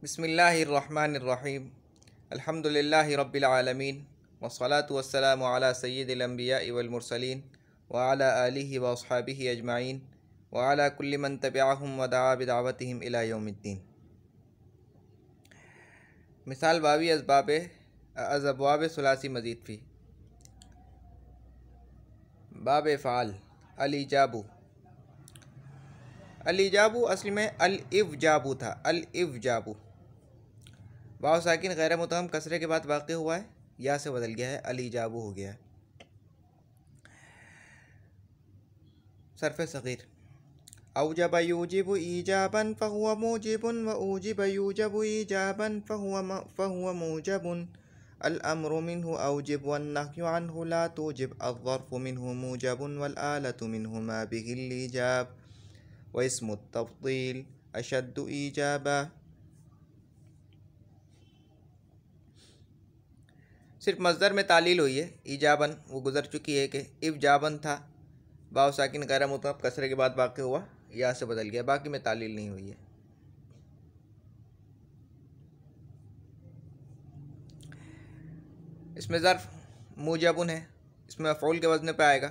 बिस्मिल्लाहिर्रहमानिर्रहीम अल्हम्दुलिल्लाहि रब्बिल आलमीन वस्सलातु वस्सलामु अला सय्यिदिल अंबिया'i वल मुरसलीन व अला आलिहि व अस्हाबिहि अजमाइन व अला कुल्लि मन तबिअहुम व दआ बिदावतिहिम इला यौमिद्दीन। मिसाल बावी अज़अबवाब सुलासी मज़ीद फ़ी बाब फ़ाल अल-इजाबु। अल-इजाबु असल में अल-इवजाबु था। अल-इवजाबु वाव साकिन गैर मुतहम कसरे के बाद वाक़ हुआ है, या से बदल गया है, अल-इजाबु हो गया है। सर्फ़ सग़ीर औजब यूजिबु ईजाबन फ़हुव मूजिबुन व ऊजिब यूजबु ईजाबन फ़हुव मूजबुन अल-अम्रु मिन्हु औजिब वन्नह्यु अन्हु ला तूजिब अज़्ज़र्फ़ु मिन्हु मूजबुन वल आलतु मिन्हु मा बिहिल ईजाब व इस्मु तफ़्दील अशद्दु ईजाबा। सिर्फ मज़दर में तालील हुई है। ईजाबन वो गुज़र चुकी है कि इवजाबन था, वाव साकिन गैर मुतहम कसरे के बाद वाक़ हुआ, या से बदल गया, बाकी में तालील नहीं हुई है। इसमें ज़र्फ़ मूजबुन है, इसमें मफ़ऊल के वज़न पे आएगा।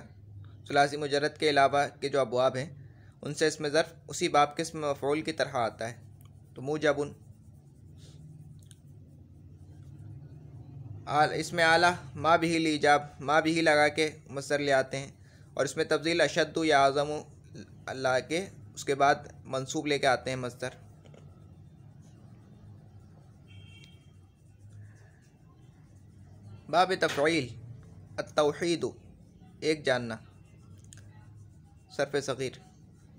सुलासी मुजर्रद के अलावा के जो अबवाब हैं उनसे इसमें ज़र्फ़ उसी बाब के इसमें मफ़ऊल की तरह आता है। तो मूजबुन इसमें आला मा बिहिल ईजाब, मा बिही लगा के मसदर ले आते हैं, और इसमें तब्दील अशद्दु या आज़मु ला के उसके बाद मंसूब लेके आते हैं मसदर। बाब तफ़ईल अत-तौहीदु एक जानना। सर्फ़ सग़ीर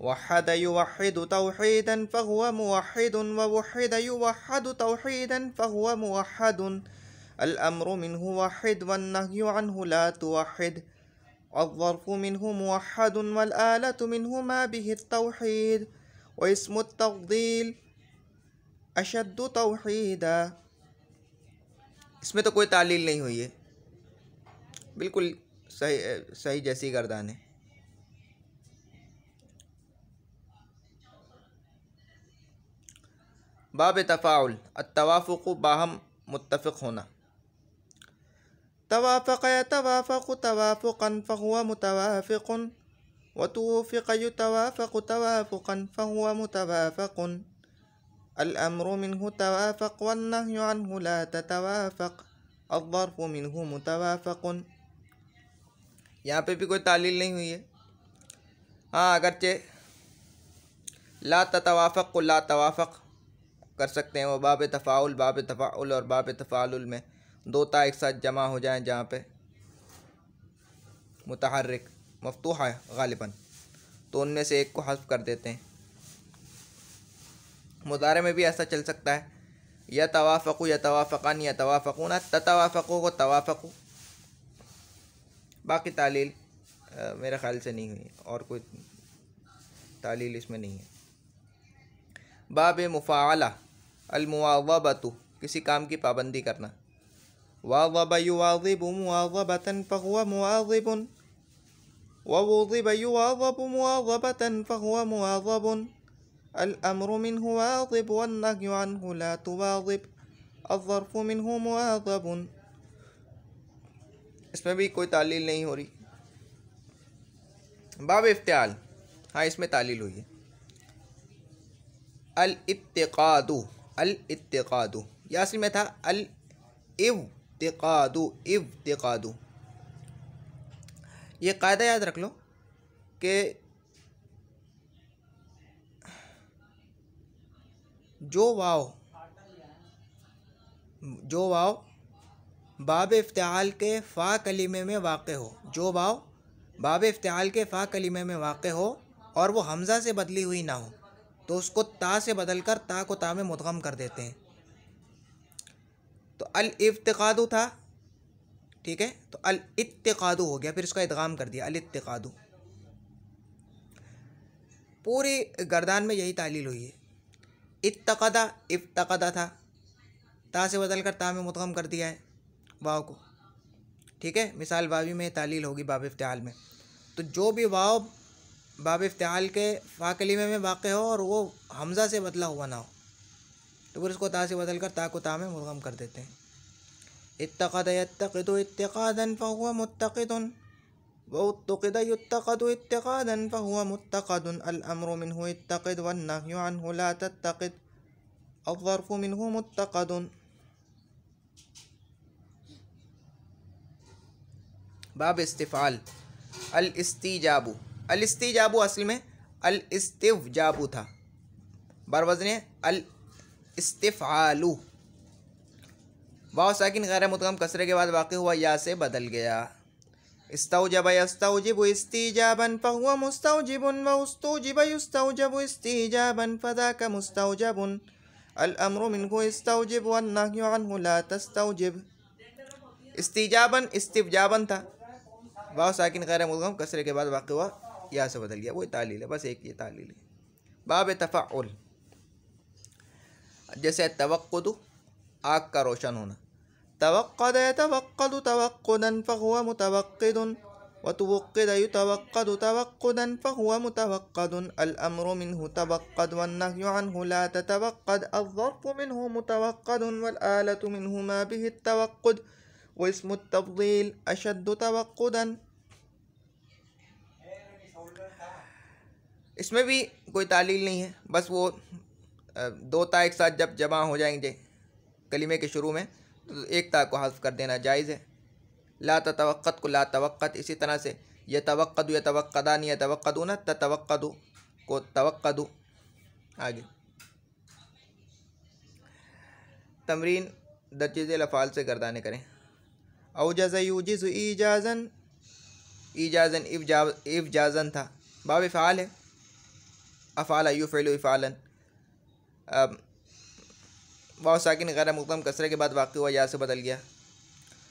वहद युवहिदु तौहीदन फ़हुव मुवहिदुन व वहद युवहदु तौहीदन फ़हुव मुवहदुन अल-अम्रु मिन्हु वहिद वन्नह्यु अन्हु ला तुवहिद अज़्ज़र्फ़ु मिन्हु मुवहदुन वल आलतु मिन्हु मा बिहि तौहीद व इस्मु तफ़्दील अशद्दु तौहीदा। इसमें तो कोई तालील नहीं हुई है, बिल्कुल सही जैसी गर्दान है। बाब तफ़ाउल अत-तवाफ़ुक़ु बाहम मुत्तफ़िक़ होना। तवाफ़क़ यतवाफ़क़ु तवाफ़ुक़न फ़हुव मुतवाफ़िक़ुन व तुवफ़िक़ युतवाफ़क़ु तवाफ़ुक़न फ़हुव मुतवाफ़क़ुन अल-अम्रु मिन्हु तवाफ़क़ वन्नह्यु अन्हु ला ततवाफ़क़ अज़्ज़र्फ़ु मिन्हु मुतवाफ़क़ुन। यहाँ पे भी कोई तालील नहीं हुई है। हाँ, अगरचे ला ततवाफ़क़ को ला तवाफ़क़ कर सकते हैं। वो बाब तफ़ाउल और बाब तफ़ालुल में दो ता एक साथ जमा हो जाएं, जहाँ पे मुतहर्रिक मफ़तूह है गालिबन, तो उनमें से एक को हज़्फ़ कर देते हैं। मुदारे में भी ऐसा चल सकता है, या तवाफ़क़ु या तवाफ़क़ान या तवाफ़क़ून, ततवाफ़क़ु को तवाफ़क़ु। बाकी तालील मेरे ख़्याल से नहीं हुई, और कोई तालील इसमें नहीं है। बाब मुफ़ाअला अल-मुवाज़बतु किसी काम की पाबंदी करना। वाज़ब युवाज़िबु मुवाज़बतन फ़हुव मुवाज़िबुन व वुज़िब युवाज़बु मुवाज़बतन फ़हुव मुवाज़बुन अल-अम्रु मिन्हु वाज़िब वन्नह्यु अन्हु ला तुवाज़िब अज़्ज़र्फ़ु मिन्हु मुवाज़बुन। इसमें भी कोई तालील नहीं हो रही। बाब इफ्तिआल, हाँ इसमें तालील हुई है। अल-इत्तिक़ादु अल-इत्तिक़ादु, यासिन में था अल-इव्तिक़ादु इव्तिक़ादु। ये कायदा याद रख लो कि जो वाव बाब इफ्तिआल के फ़ा कलीमे में वाक़े हो, जो वाव बाब इफ्तिआल के फ़ा कलीमे में वाक़े हो और वो हमज़ा से बदली हुई ना हो, तो उसको ता से बदलकर ता को ता में मुदग़म कर देते हैं। तो अल-इफ्तिक़ादु था, ठीक है, तो अल-इत्तिक़ादु हो गया, फिर इसका इदग़ाम कर दिया अल-इत्तिक़ादु। पूरी गर्दान में यही तालील हुई है। इत्तक़दा इफ्तक़दा था, ता से बदल कर ता में मुदग़म कर दिया है वाव को, ठीक है। मिसाल बावी में तालील होगी बाब इफ्तिआल में। तो जो भी वाव बाब इफ्तिआल के फ़ा कलीमे में वाक़ हो और वो हमज़ा से बदला हुआ ना हो, तो फिर इसको ता से बदल कर ता को ता में मुद्गम कर देते हैं। इत्तक़द यत्तक़िदु इत्तिक़ादन फ़हुव मुत्तक़िदुन व उत्तक़िद युत्तक़दु इत्तिक़ादन फ़हुव मुत्तक़दुन। अल अम्रु मिन्हु इत्तक़िद वन्नह्यु अन्हु ला तत्तक़िद। अज़्ज़र्फ़ु मिन्हु मुत्तक़दुन। बाब इस्तिफ़ाल। अल इस्तिजाबु, अल इस्तिजाबु असल में अल इस्तिफ़जाबु था, बर वज़न अल इस्तिफ़ालु। वाव साकिन गैर मुदगम कसरे के बाद वाक़ हुआ या से बदल गया। इस्तौजब यस्तौजिबु इस्तिजाबन फ़हुव मुस्तौजिबुन व उस्तौजिब युस्तौजबु इस्तिजाबन फ़ज़ाका मुस्तौजबुन। अल अम्रु मिन्हु इस्तौजिब वन्नह्यु अन्हु ला तस्तौजिब। इस्तिजाबन इस्तिफ़जाबन था, वाव साकिन गैर मुदगम कसरे के बाद वाक़ हुआ या से बदल गया। वही तालील है, बस एक ये तालील है। बाब तफ़अुल, जैसे तवक्कुद आग का रोशन होना। तवक्कद यतवक्कदु तवक्कुदन फ़हुव मुतवक्किदुन व तुवक्किद युतवक्कदु तवक्कुदन फ़हुव मुतवक्कदुन। अल अम्रु मिन्हु तवक्कद वन्नह्यु अन्हु ला ततवक्कद। अज़्ज़र्फ़ु मिन्हु मुतवक्कदुन वल आलतु मिन्हु मा बिहि तवक्कुद व इस्मु तफ़ज़ील अशद्दु तवक्कुदन। इसमें भी कोई तालील नहीं है, बस वो दो ता एक साथ जब जमा हो जाएंगे कलीमे के शुरू में तो एक ता को हज़्फ़ कर देना जायज़ है। ला ततवक्कद को ला तवक्कद, इसी तरह से यतवक्कदु यतवक्कदानी यतवक्कदूना ततवक्कदु को तवक्कदु। आगे तमरीन दर्जे लफ़ाल से गर्दाने करें। औजज़ यूजिज़ु ईजाज़न, ईजाज़न इफ़जाज़न था, बाब फ़ाल है। अफ़ाल युफ़िलु इफ़ालन, वाव साकिन गैर मुदगम कसरे के बाद वाक़ हुआ या से बदल गया।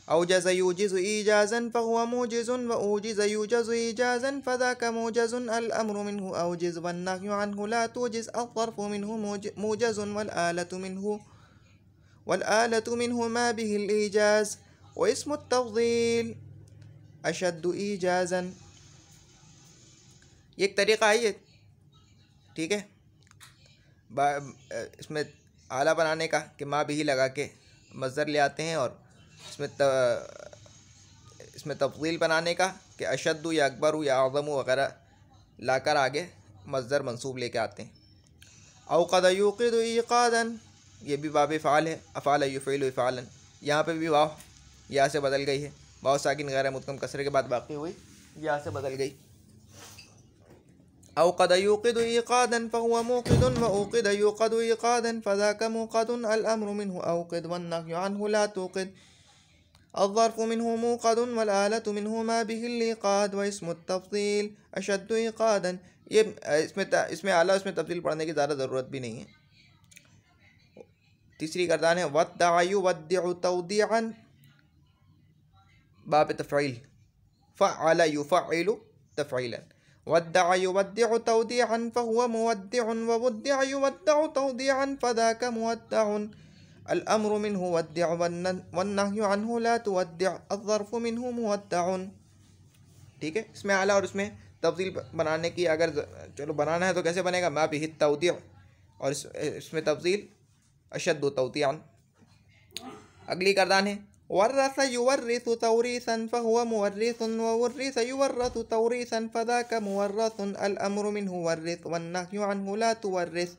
औजज़ यूजिज़ु ईजाज़न फ़हुव मूजिज़ुन व ऊजिज़ यूजज़ु ईजाज़न फ़ज़ाका मूजज़ुन। अल अम्रु मिन्हु औजिज़ वन्नह्यु अन्हु ला तूजिज़। अज़्ज़र्फ़ु मिन्हु मूजज़ुन वल आलतु मिन्हु मा बिहिल ईजाज़ व इस्मु तफ़ज़ील अशद्दु ईजाज़न। एक तरीक़ा है ये, ठीक है, इसमें आला बनाने का कि मा बिही लगा के मज़दर ले आते हैं, और इसमें तफ़ज़ील बनाने का कि अशद्दु या अकबरु या अज़मु वग़ैरह लाकर आगे मज़दर मंसूब लेके आते हैं। औक़द यूक़िदु ईक़ादन, ये भी बाब फ़ाल है। अफ़ाल युफ़िलु इफ़ालन, यहाँ पे भी वाव या से बदल गई है। वाव साकिन गैर मुदगम कसरे के बाद बाक़ी हुई या से बदल गई। औक़द यूक़िदु ईक़ादन फ़हुव मूक़िदुन व ऊक़िद यूक़दु ईक़ादन फ़ज़ाका मूक़दुन। अल अम्रु मिन्हु औक़िद वन्नह्यु अन्हु ला तूक़िद। अज़्ज़र्फ़ु मिन्हु मूक़दुन वल आलतु मिन्हु मा बिहिल ईक़ाद व इस्मु तफ़ज़ील अशद्दु ईक़ादन। ये इसमें आला इसमें तफ़ज़ील पढ़ने की ज़्यादा ज़रूरत भी नहीं है। तीसरी गर्दान है वद्दअ युवद्दिअ तौदीअन, बाब तफ़ईल। फ़अल युफ़अलु तफ़ईलन। वद्दअ युवद्दिअ तौदीअन फ़हुव मुवद्दिअुन व वुद्दिअ युवद्दअु तौदीअन फ़ज़ाका मुवद्दअुन। अल अम्रु मिन्हु वद्दिअ वन्नह्यु अन्हु ला तुवद्दिअ। अज़्ज़र्फ़ु मिन्हु मुवद्दअुन। ठीक है, इसमें आला और इसमें तफ़ज़ील बनाने की, अगर चलो बनाना है तो कैसे बनेगा, मा बिही तौदीअ, और इसमें तफ़ज़ील अशद्दु तौदीअन। अगली गर्दान है वर्रस युवर्रिसु तौरीसन फ़हुव मुवर्रिसुन व वर्रिस युवर्रसु तौरीसन फ़ज़ाका मुवर्रसुन। अल अम्रु मिन्हु वर्रिस वन्नह्यु अन्हु ला तुवर्रिस।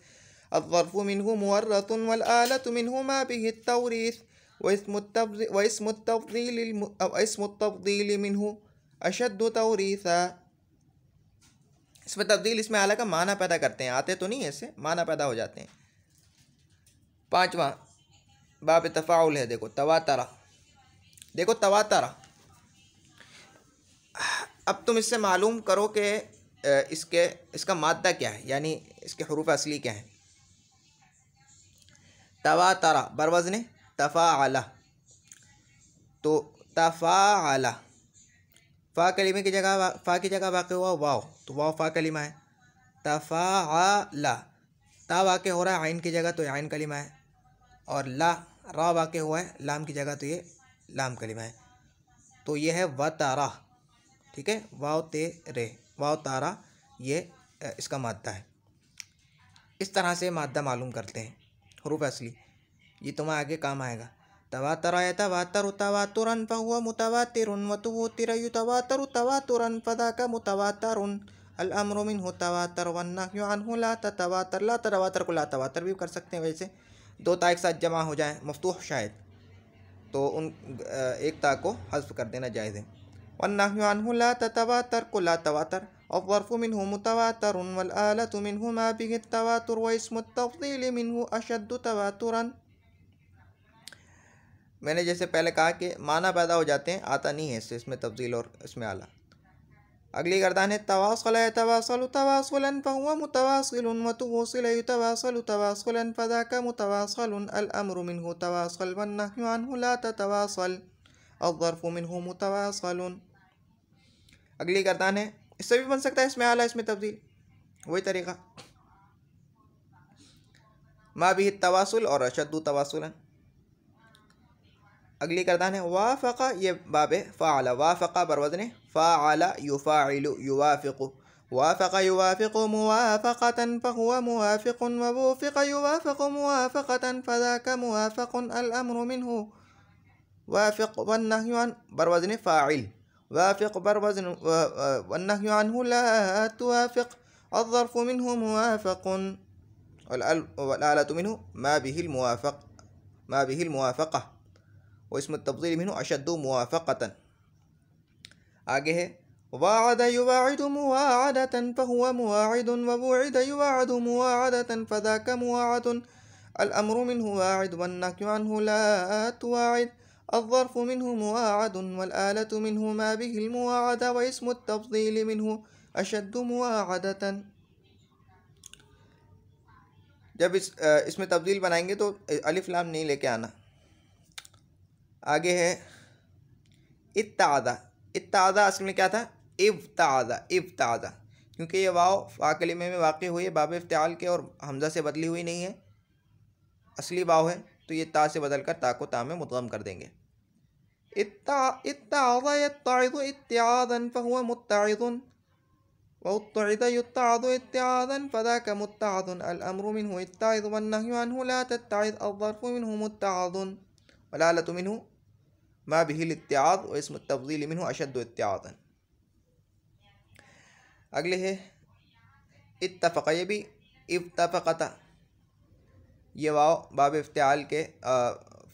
अज़्ज़र्फ़ु मिन्हु मुवर्रसुन वल आलतु मिन्हु मा बिहि तौरीस व इस्मु तफ़ज़ील मिन्हु अशद्दु तौरीसा। इसमें तब्दील इसमें आला का माना पैदा करते हैं, आते तो नहीं है, इससे माना पैदा हो जाते हैं। पाँचवा बाब तफ़ाउल है। देखो तवातरा, देखो तवातरा। अब तुम इससे मालूम करो कि इसका मादा क्या है, यानी इसके हुरूफ असली क्या है। तवातरा बरवज़्न तफ़ाअला, तो तफ़ाअला फ़ा कलीमे की जगह, फ़ा की जगह वाक़ हुआ वाव, तो वाव फ़ा कलीमा है। तफ़ाअला ता वाक़ हो रहा है आइन की जगह, तो आइन कलीमा है। और ला रा वाक़ हुआ है लाम की जगह, तो ये लाम कलीमा है। तो ये है व तारा, ठीक है, वाव ते रे, वाव तारा, ये इसका मादा है। इस तरह से मादा मालूम करते हैं। हरूफ असली, ये तुम्हें आगे काम आएगा। तवातर यतवातरु तवातुरन फहुव मुतवातिरुन वतुवतिर युतवातरु तवातुरन फदाका मुतवातरुन अल अम्रु मिन्हु तवातर वन्नह्यु अन्हु ला ततवातर। ला ततवातर को ला तवातर भी कर सकते हैं, वैसे दो ता एक साथ जमा हो जाए मफ्तूह शायद, तो उन एक ता को हज़्फ कर देना जायज़ है। वन्नह्यु अन्हु ला ततवातर को ला तवातर। अज़्ज़र्फ़ु मिन्हु मुतवातरुन वल आलतु मिन्हु मा बिहि तवातुर व इस्मु तफ़ज़ील मिन्हु अशद्दु तवातुरन। मैंने जैसे पहले कहा कि माना पैदा हो जाते हैं, आता नहीं है इससे, इसमें तफ़ज़ील और इसमें आला। अगली गर्दान है तवासल यतवासलु तवासुलन फहुव मुतवासिलुन व तुवसिल युतवासलु तवासुलन फदाका मुतवासलुन अल अम्रु मिन्हु तवासल वन्नह्यु अन्हु ला ततवासल। अज़्ज़र्फ़ु मिन्हु मुतवासलुन। अगली गर्दान है, इससे भी बन सकता है इसमें आला इसमें तफ़ज़ील, वही तरीक़ा। मा बिहि तवासुल और अशद्दु तवासुलन। अगली गर्दान है वाफ़क़ा, ये बाब फ़ाअला, वाफ़क़ा बर वज़न फ़ाअला युफ़ाइलु युवाफ़िक़ु। वाफ़क़ा युवाफ़िक़ु मुवाफ़क़तन फ़हुव मुवाफ़िक़ुन व वुफ़िक़ युवाफ़िक़ु मुवाफ़क़तन फ़ज़ाका मुवाफ़क़ुन अल अम्रु मिन्हु वाफ़िक़ वन्नह्यु अन बर वज़न फ़ाइल। वाफ़िक़ बर वज़न वन्नह्यु अन्हु ला तुवाफ़िक़। अज़्ज़र्फ़ु मिन्हु मुवाफ़क़ुन वल आलतु मिन्हु मा बिहिल मुवाफ़क़, मा बिहिल मुवाफ़क़ा व इस्मु तफ़ज़ील मिन्हु अशद्दु मुवाफ़क़तन। आगे है वाअद युवाइदु मुवाअदतन फहुव मुवाइदुन व वुइद युवाअदु मुवाअदतन फज़ाका मुवाअदुन अल अम्रु मिन्हु वाइद वन्नह्यु अन्हु ला तुवाइद। अज़्ज़र्फ़ु मिन्हु मुवाअदुन वल आलतु मिन्हु मा बिहिल मुवाअदा व इस्मु तफ़ज़ील मिन्हु अशद्दु मुवाअदतन। जब इसमें तब्दील बनाएंगे तो अलिफ लाम नहीं लेके आना। आगे है इत्तादा। इत्तादा असल में क्या था, इब्तादा, इब्तादा, क्योंकि ये वाव फ़ा कलिमे में वाक़ई हुई है बाब इफ्तिआल के और हमज़ा से बदली हुई नहीं है, असली वाव है, तो ये ता से बदल कर ता को ता में मुद्ग़म कर देंगे। इत्तादा यत्ताइज़ु इत्तिआदन फ़हुव मुत्ताइज़ुन व उत्तइज़ युत्ताइज़ु इत्तिआदन फ़ज़ाका मुत्ताइज़ुन अल अम्रु मिन्हु इत्ताइज़ वन्नह्यु अन्हु ला तत्ताइज़। अज़्ज़र्फ़ु मिन्हु मुत्ताइज़ुन वल आलतु मिन्हु मा बिहिल इत्तिआद व इस्मु तफ़ज़ील मिन्हु अशद्दु इत्तिआदन। अगले है इत्तफ़क़, ये भी इत्तफ़क़ता, ये वाव बाब इफ्तिआल के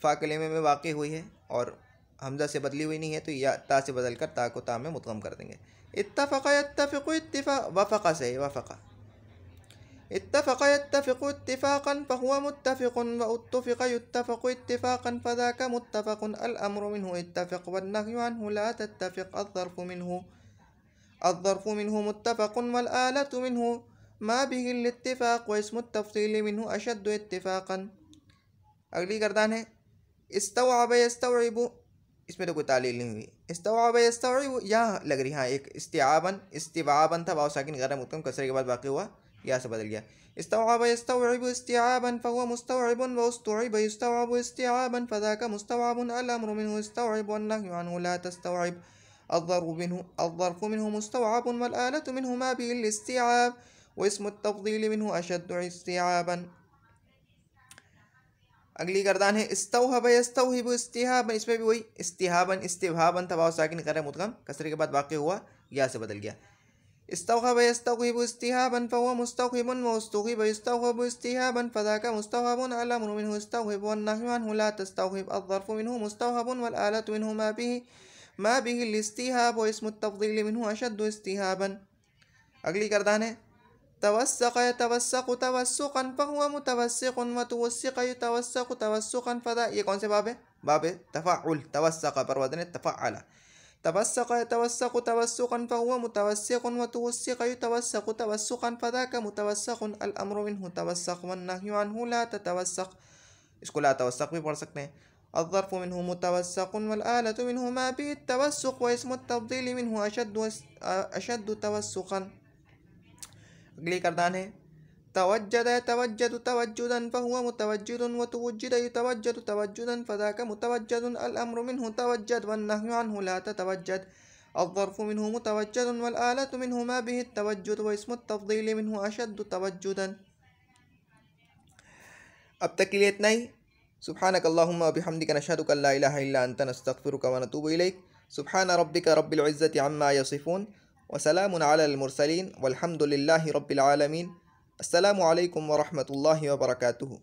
फ़ा कलिमे में वाक़ई हुई है और हमज़ा से बदली हुई नहीं है, तो या ता से बदल कर ता को ता में मुद्ग़म कर देंगे। इत्तफ़क़ यत्तफ़िक़ु वफ़क़ से वफ़क़। इत्तफ़क़ यत्तफ़िक़ु इत्तिफ़ाक़न फ़हुव मुत्तफ़िक़ुन व उत्तफ़िक़ युत्तफ़क़ु इत्तिफ़ाक़न फ़ज़ाका मुत्तफ़क़ुन अल अम्रु मिन्हु इत्तफ़िक़ वन्नह्यु अन्हु ला तत्तफ़िक़। अज़्ज़र्फ़ु मिन्हु मुत्तफ़क़ुन वल आलतु मिन्हु मा बिहिल इत्तिफ़ाक़ व इस्मु तफ़ज़ील मिन्हु अशद्दु इत्तिफ़ाक़न। अगली गर्दान है इस्तवअब यस्तवइबु, इसमें तो कोई तालील नहीं हुई। इस्तवअब यस्तवइबु यहाँ लग रही, हाँ एक इस्तिआबन इस्तिवाबन था, वाव साकिन गैर मुतकम कसरे के बाद वाक़ई हुआ, या से बदल गया। इस्तवअब यस्तवइबु इस्तिआबन फ़हुव मुस्तवइबुन व उस्तवइब यस्तवअबु इस्तिआबन फ़ज़ाका मुस्तवअबुन अल अम्रु मिन्हु इस्तवइब वन्नह्यु अन्हु ला तस्तवइब। अज़्ज़र्फ़ु मिन्हु मुस्तवअबुन वल आलतु मिन्हु मा बिहिल इस्तिआब व इस्मु तफ़ज़ील मिन्हु अशद्दु इस्तिआबन। अगली गर्दान है इस्तौहब यस्तौहिबु इस्तिहाबन, इसमें भी वही इस्तिहाबन इस्तिहाबन था, वाव साकिन गैर मुतकम कसरे के बाद वाक़ई हुआ, या से बदल गया। इस्तौहब यस्तौहिबु इस्तिहाबन फ़हुव मुस्तौहिबुन व उस्तौहिब यस्तौहबु इस्तिहाबन फ़ज़ाका मुस्तौहबुन अल अम्रु मिन्हु इस्तौहिब वन्नह्यु अन्हु ला तस्तौहिब। अज़्ज़र्फ़ु मिन्हु मुस्तौहबुन वल आलतु मिन्हु मा बिहिल इस्तिहाब व इस्मु तफ़ज़ील मिन्हु अशद्दु इस्तिहाबन। अगली गर्दान है तवस्सक़ यतवस्सक़ु तवस्सुक़न फ़हुव मुतवस्सिक़ुन व तुवस्सिक़ युतवस्सिक़ु तवस्सुक़न फ़ज़ा। ये कौन से बाब है, बाब तफ़अुल। तवस्सक़ पर वज़न तफ़अला। तवस्सक़ यतवस्सक़ु तवस्सुक़न फ़हुव मुतवस्सिक़ुन व तुवस्सिक़ युतवस्सिक़ु तवस्सुक़न फ़ज़ाका मुतवस्सिक़ुन अल अम्रु मिन्हु तवस्सक़ वन्नह्यु अन्हु ला ततवस्सक़। इसको ला तवस्सक़ भी पढ़ सकते हैं। अज़्ज़र्फ़ु मिन्हु मुतवस्सिक़ुन वल आलतु मिन्हु मा बिहि तवस्सुक़ व इस्मु तफ़ज़ील मिन्हु अशद्दु तवस्सुक़न। अगली गर्दान है तवज्जद यतवज्जदु तवज्जुदन फ़हुव मुतवज्जिदुन व तुवज्जिद युतवज्जदु तवज्जुदन फ़ज़ाका मुतवज्जदुन अल अम्रु मिन्हु तवज्जद वन्नह्यु अन्हु ला ततवज्जद। अज़्ज़र्फ़ु मिन्हु मुतवज्जदुन वल आलतु मिन्हु मा बिहि तवज्जुद व इस्मु तफ़ज़ील मिन्हु अशद्दु तवज्जुदन। अब तक के लिए इतना ही। सुब्हानक अल्लाहुम्मा व बिहम्दिका नशहदु अन ला इलाहा इल्ला अंता नस्तगफिरुका व नतूबु इलैक। सुब्हान रब्बिका रब्बिल इज्जति अम्मा यसिफून व सलामुन अलल मुरसलीन वल्हम्दुलिल्लाहि रब्बिल आलमीन। अस्सलामु अलैकुम व रहमतुल्लाहि व बरकातुहू।